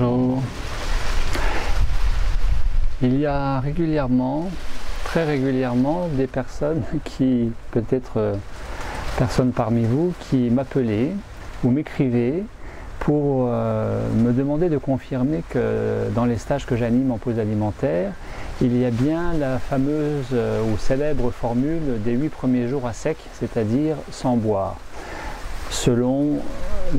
Bonjour. Il y a régulièrement, très régulièrement, des personnes qui, peut-être personnes parmi vous, qui m'appelaient ou m'écrivaient pour me demander de confirmer que dans les stages que j'anime en pause alimentaire, il y a bien la fameuse ou célèbre formule des 8 premiers jours à sec, c'est-à-dire sans boire, selon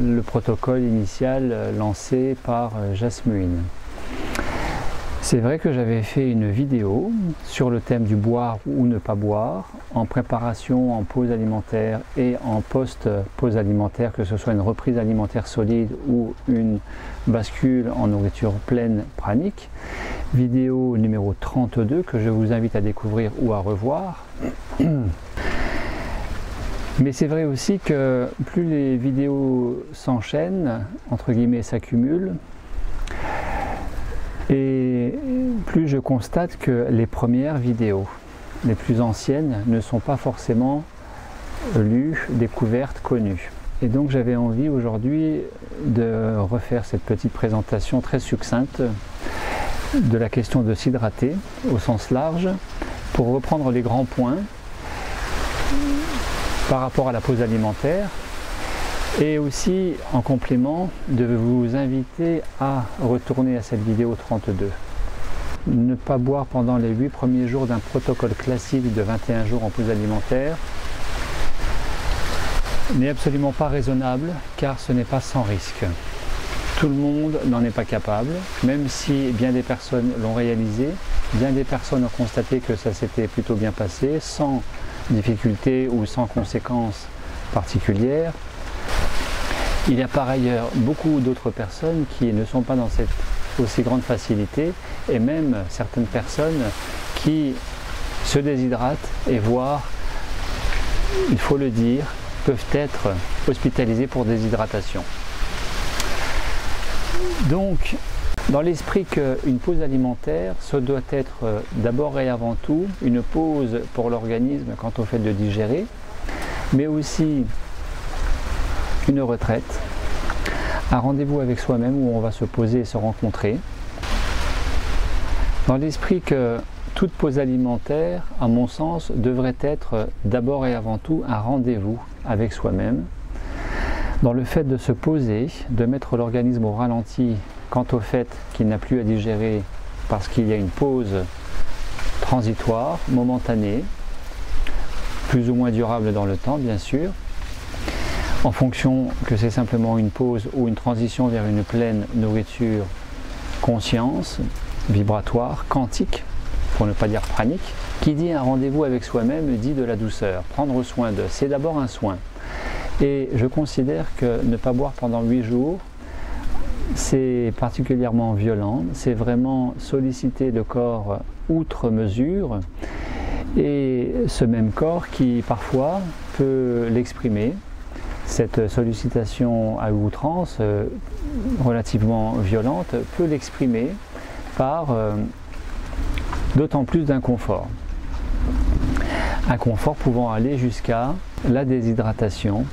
le protocole initial lancé par Jasmine. C'est vrai que j'avais fait une vidéo sur le thème du boire ou ne pas boire en préparation en pause alimentaire et en post-pause alimentaire, que ce soit une reprise alimentaire solide ou une bascule en nourriture pleine pranique. Vidéo numéro 32 que je vous invite à découvrir ou à revoir. Mais c'est vrai aussi que plus les vidéos s'enchaînent, entre guillemets s'accumulent, et plus je constate que les premières vidéos, les plus anciennes, ne sont pas forcément lues, découvertes, connues. Et donc j'avais envie aujourd'hui de refaire cette petite présentation très succincte de la question de s'hydrater au sens large, pour reprendre les grands points par rapport à la pause alimentaire, et aussi en complément de vous inviter à retourner à cette vidéo 32. Ne pas boire pendant les 8 premiers jours d'un protocole classique de 21 jours en pause alimentaire n'est absolument pas raisonnable, car ce n'est pas sans risque. Tout le monde n'en est pas capable, même si bien des personnes l'ont réalisé, bien des personnes ont constaté que ça s'était plutôt bien passé, sans difficulté ou sans conséquences particulières. Il y a par ailleurs beaucoup d'autres personnes qui ne sont pas dans cette aussi grande facilité, et même certaines personnes qui se déshydratent et voire, il faut le dire, peuvent être hospitalisées pour déshydratation. Donc, dans l'esprit qu'une pause alimentaire, ce doit être d'abord et avant tout une pause pour l'organisme quant au fait de digérer, mais aussi une retraite, un rendez-vous avec soi-même où on va se poser et se rencontrer. Dans l'esprit que toute pause alimentaire, à mon sens, devrait être d'abord et avant tout un rendez-vous avec soi-même, dans le fait de se poser, de mettre l'organisme au ralenti quant au fait qu'il n'a plus à digérer parce qu'il y a une pause transitoire, momentanée, plus ou moins durable dans le temps bien sûr, en fonction que c'est simplement une pause ou une transition vers une pleine nourriture conscience, vibratoire, quantique, pour ne pas dire pranique. Qui dit un rendez-vous avec soi-même dit de la douceur, prendre soin de, c'est d'abord un soin. Et je considère que ne pas boire pendant 8 jours, c'est particulièrement violent, c'est vraiment solliciter le corps outre mesure, et ce même corps qui parfois peut l'exprimer, cette sollicitation à outrance relativement violente peut l'exprimer par d'autant plus d'inconfort. Inconfort pouvant aller jusqu'à la déshydratation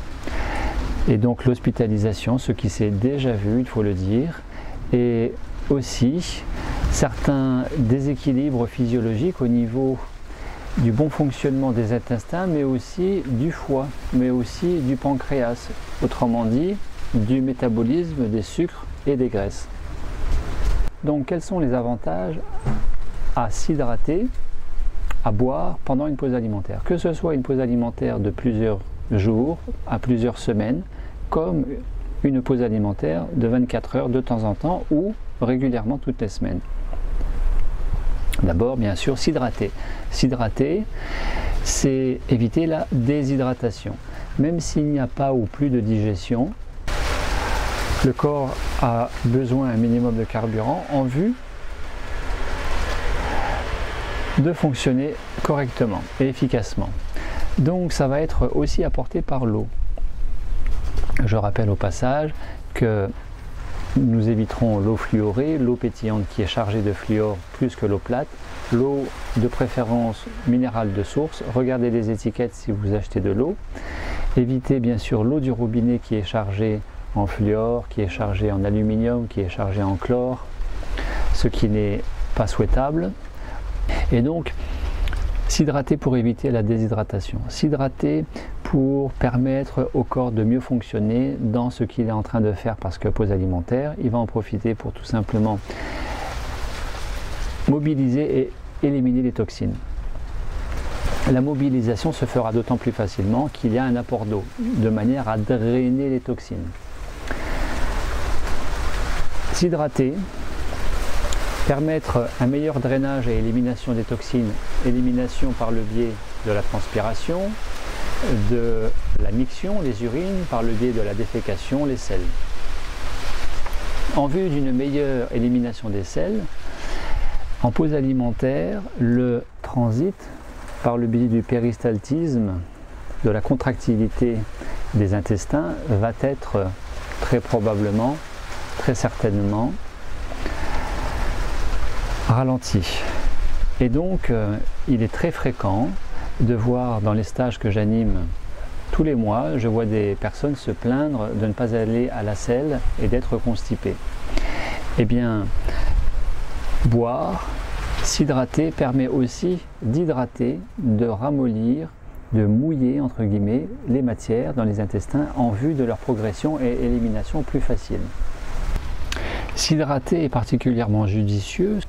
et donc l'hospitalisation, ce qui s'est déjà vu, il faut le dire, et aussi certains déséquilibres physiologiques au niveau du bon fonctionnement des intestins, mais aussi du foie, mais aussi du pancréas, autrement dit, du métabolisme des sucres et des graisses. Donc quels sont les avantages à s'hydrater, à boire pendant une pause alimentaire? Que ce soit une pause alimentaire de plusieurs jours, à plusieurs semaines, comme une pause alimentaire de 24 heures de temps en temps ou régulièrement toutes les semaines. D'abord, bien sûr, s'hydrater. S'hydrater, c'est éviter la déshydratation. Même s'il n'y a pas ou plus de digestion, le corps a besoin un minimum de carburant en vue de fonctionner correctement et efficacement. Donc ça va être aussi apporté par l'eau. Je rappelle au passage que nous éviterons l'eau fluorée, l'eau pétillante qui est chargée de fluor plus que l'eau plate, l'eau de préférence minérale de source. Regardez les étiquettes si vous achetez de l'eau. Évitez bien sûr l'eau du robinet qui est chargée en fluor, qui est chargé en aluminium, qui est chargé en chlore, ce qui n'est pas souhaitable. Et donc, s'hydrater pour éviter la déshydratation, s'hydrater pour permettre au corps de mieux fonctionner dans ce qu'il est en train de faire, parce que pause alimentaire, il va en profiter pour tout simplement mobiliser et éliminer les toxines. La mobilisation se fera d'autant plus facilement qu'il y a un apport d'eau, de manière à drainer les toxines. S'hydrater, permettre un meilleur drainage et élimination des toxines, élimination par le biais de la transpiration, de la miction, les urines, par le biais de la défécation, les selles. En vue d'une meilleure élimination des selles, en pause alimentaire, le transit par le biais du péristaltisme, de la contractilité des intestins, va être très probablement, très certainement, ralenti. Et donc, il est très fréquent de voir dans les stages que j'anime tous les mois, je vois des personnes se plaindre de ne pas aller à la selle et d'être constipées. Eh bien, boire, s'hydrater permet aussi d'hydrater, de ramollir, de mouiller entre guillemets les matières dans les intestins en vue de leur progression et élimination plus facile. S'hydrater est particulièrement judicieux.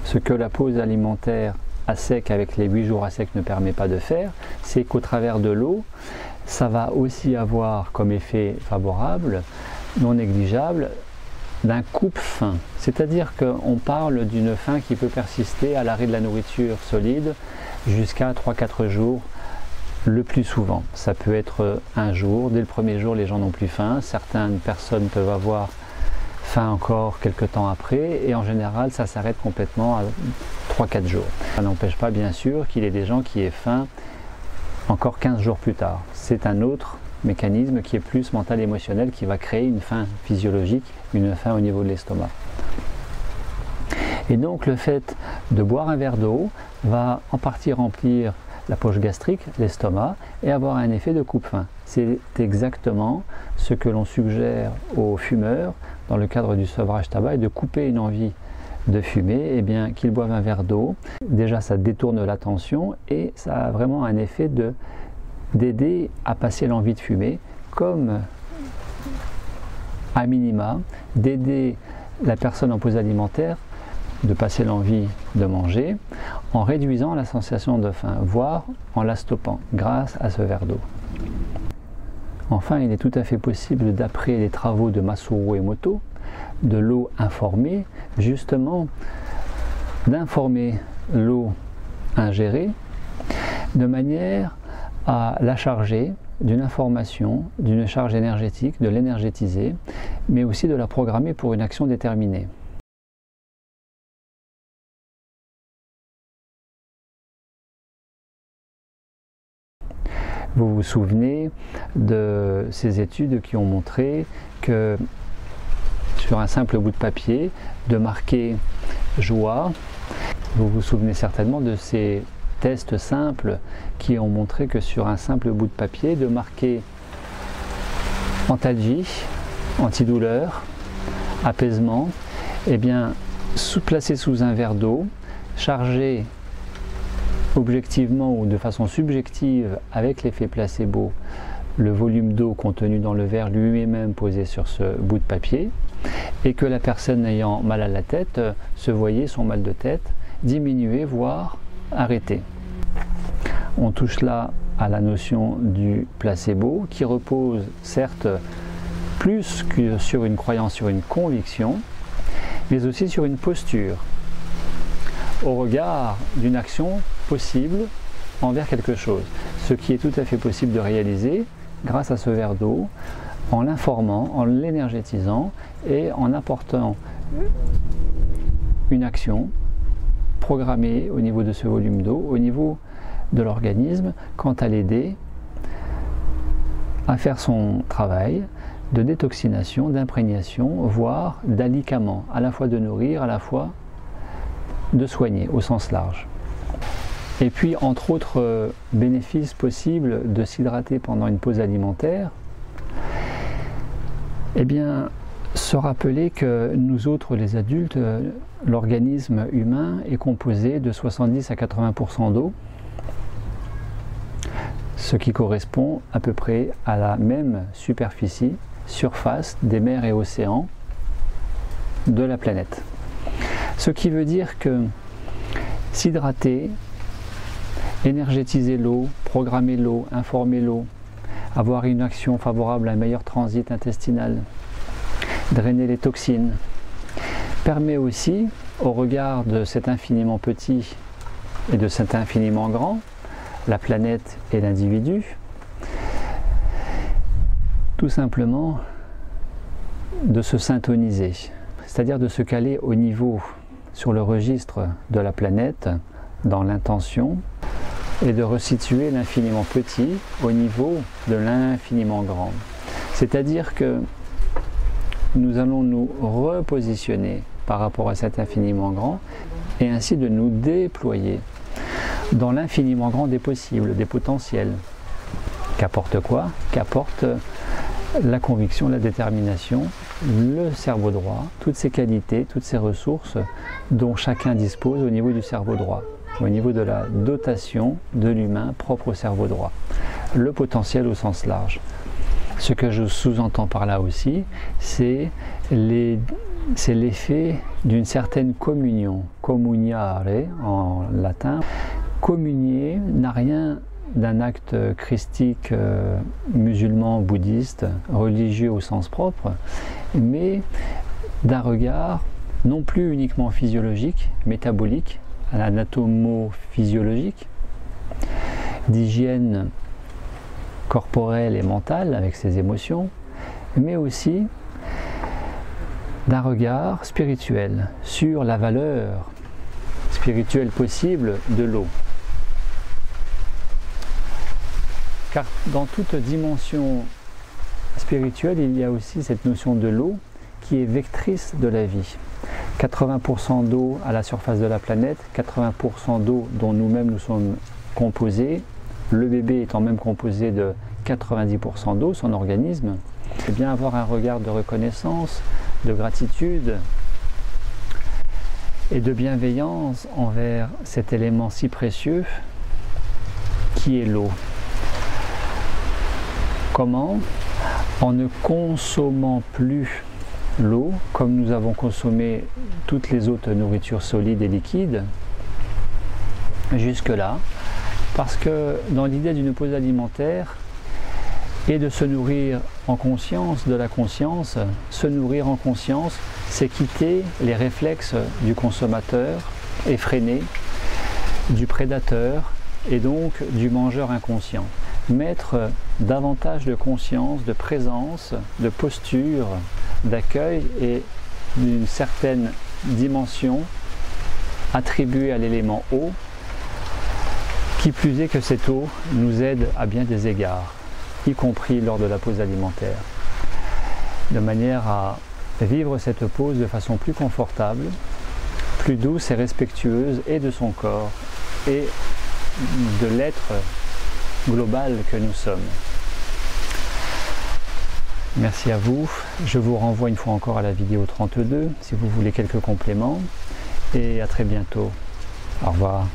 Ce que la pause alimentaire à sec avec les 8 jours à sec ne permet pas de faire, c'est qu'au travers de l'eau, ça va aussi avoir comme effet favorable, non négligeable, d'un coupe-faim. C'est-à-dire qu'on parle d'une faim qui peut persister à l'arrêt de la nourriture solide jusqu'à 3-4 jours le plus souvent. Ça peut être un jour, dès le premier jour les gens n'ont plus faim, certaines personnes peuvent avoir faim encore quelques temps après et en général ça s'arrête complètement à 3-4 jours. Ça n'empêche pas bien sûr qu'il y ait des gens qui aient faim encore 15 jours plus tard. C'est un autre mécanisme qui est plus mental et émotionnel qui va créer une faim physiologique, une faim au niveau de l'estomac. Et donc le fait de boire un verre d'eau va en partie remplir la poche gastrique, l'estomac, et avoir un effet de coupe-faim. C'est exactement ce que l'on suggère aux fumeurs dans le cadre du sevrage tabac, et de couper une envie de fumer, eh bien qu'ils boivent un verre d'eau. Déjà ça détourne l'attention et ça a vraiment un effet d'aider à passer l'envie de fumer, comme à minima d'aider la personne en pause alimentaire de passer l'envie de manger en réduisant la sensation de faim, voire en la stoppant grâce à ce verre d'eau. Enfin, il est tout à fait possible, d'après les travaux de Masaru Emoto, de l'eau informée, justement d'informer l'eau ingérée de manière à la charger d'une information, d'une charge énergétique, de l'énergétiser, mais aussi de la programmer pour une action déterminée. Vous vous souvenez de ces études qui ont montré que sur un simple bout de papier, de marquer joie, vous vous souvenez certainement de ces tests simples qui ont montré que sur un simple bout de papier, de marquer antalgie, antidouleur, apaisement, eh bien, placé sous un verre d'eau, chargé objectivement ou de façon subjective avec l'effet placebo, le volume d'eau contenu dans le verre lui-même posé sur ce bout de papier, et que la personne ayant mal à la tête se voyait son mal de tête diminuer, voire arrêter. On touche là à la notion du placebo qui repose certes plus que sur une croyance, sur une conviction, mais aussi sur une posture au regard d'une action possible envers quelque chose, ce qui est tout à fait possible de réaliser grâce à ce verre d'eau, en l'informant, en l'énergétisant et en apportant une action programmée au niveau de ce volume d'eau, au niveau de l'organisme, quant à l'aider à faire son travail de détoxination, d'imprégnation, voire d'alicament, à la fois de nourrir, à la fois de soigner au sens large. Et puis, entre autres bénéfices possibles de s'hydrater pendant une pause alimentaire, Eh bien, se rappeler que nous autres, les adultes, l'organisme humain est composé de 70 à 80% d'eau, ce qui correspond à peu près à la même surface des mers et océans de la planète. Ce qui veut dire que s'hydrater, énergétiser l'eau, programmer l'eau, informer l'eau, avoir une action favorable à un meilleur transit intestinal, drainer les toxines, permet aussi, au regard de cet infiniment petit et de cet infiniment grand, la planète et l'individu, tout simplement de se syntoniser, c'est-à-dire de se caler au niveau, sur le registre de la planète, dans l'intention, et de resituer l'infiniment petit au niveau de l'infiniment grand. C'est-à-dire que nous allons nous repositionner par rapport à cet infiniment grand et ainsi de nous déployer dans l'infiniment grand des possibles, des potentiels. Qu'apporte quoi? Qu'apporte la conviction, la détermination, le cerveau droit, toutes ces qualités, toutes ces ressources dont chacun dispose au niveau du cerveau droit, au niveau de la dotation de l'humain propre au cerveau droit. Le potentiel au sens large. Ce que je sous-entends par là aussi, c'est l'effet d'une certaine communion, communiare en latin. Communier n'a rien d'un acte christique, musulman, bouddhiste, religieux au sens propre, mais d'un regard non plus uniquement physiologique, métabolique, anatomo-physiologique, d'hygiène corporelle et mentale avec ses émotions, mais aussi d'un regard spirituel sur la valeur spirituelle possible de l'eau. Car dans toute dimension spirituelle, il y a aussi cette notion de l'eau qui est vectrice de la vie. 80% d'eau à la surface de la planète, 80% d'eau dont nous-mêmes nous sommes composés, le bébé étant même composé de 90% d'eau, son organisme, c'est bien avoir un regard de reconnaissance, de gratitude et de bienveillance envers cet élément si précieux qui est l'eau. Comment? En ne consommant plus l'eau comme nous avons consommé toutes les autres nourritures solides et liquides jusque-là, parce que dans l'idée d'une pause alimentaire et de se nourrir en conscience de la conscience, se nourrir en conscience, c'est quitter les réflexes du consommateur effréné, du prédateur et donc du mangeur inconscient. Mettre davantage de conscience, de présence, de posture, d'accueil et d'une certaine dimension attribuée à l'élément eau, qui plus est que cette eau nous aide à bien des égards, y compris lors de la pause alimentaire, de manière à vivre cette pause de façon plus confortable, plus douce et respectueuse et de son corps et de l'être global que nous sommes. Merci à vous. Je vous renvoie une fois encore à la vidéo 32 si vous voulez quelques compléments et à très bientôt. Au revoir.